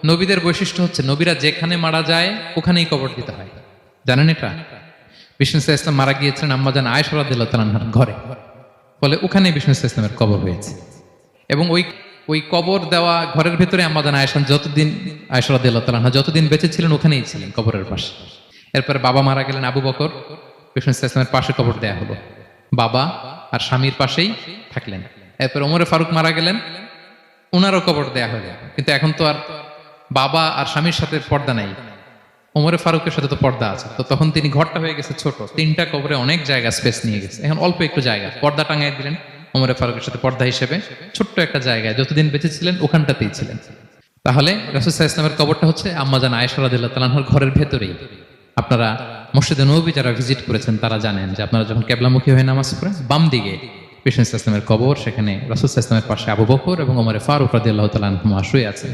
নবীদের বৈশিষ্ট্য হচ্ছে নবীরা যেখানে মারা যায় ওখানেই কবর দিতে হয়। জানেন এটা? বিষ্ণু ইসলাম মারা গিয়েছিলেন আম্মাজান আয়েশা রাদিয়াল্লাহু তাআলার ঘরে, ফলে ওখানে বিষ্ণু ইসলামের কবর হয়েছে। এবং ওই ওই কবর দেওয়া ঘরের ভেতরে আম্মাজান আয়েশা রাদিয়াল্লাহু তাআলা যতদিন বেঁচে ছিলেন ওখানেই ছিলেন কবরের পাশে। এরপরে বাবা মারা গেলেন আবু বকর, বিষ্ণু ইসলামের পাশে কবর দেয়া হলো, বাবা আর স্বামীর পাশেই থাকলেন। এরপর ওমরে ফারুক মারা গেলেন, ওনারও কবর দেয়া হলো। কিন্তু এখন তো আর বাবা আর স্বামীর সাথে পর্দা নাই, ওমরে ফারুকের সাথে তো পর্দা আছে, তো তখন তিনি ঘরটা হয়ে গেছে ছোট, তিনটা কবরে অনেক জায়গা স্পেস নিয়ে গেছে। এখন অল্প একটু জায়গা পর্দা টাঙায় দিলেন ওমরে ফারুকের সাথে পর্দা হিসেবে, ছোট্ট একটা জায়গায় যতদিন বেঁচে ছিলেন ওখানটাতেই ছিলেন। তাহলে রাসূল সাল্লাল্লাহু আলাইহি ওয়াসাল্লামের কবরটা হচ্ছে আম্মাজান আয়েশা রাদিয়াল্লাহু তাআলার ঘরের ভেতরেই। আপনারা মসজিদে নববী যারা ভিজিট করেছেন তারা জানেন যে আপনারা যখন কিবলামুখী হয়ে নামাজ পড়েন, বাম দিকে বিষ্ণু ইসলামের কবর, সেখানে রাসূল সাল্লাল্লাহু আলাইহি ওয়াসাল্লামের পাশে আবু বকর এবং ওমরে ফারুক রাদিয়াল্লাহু তাআলা আনহুমা শুয়ে আছেন।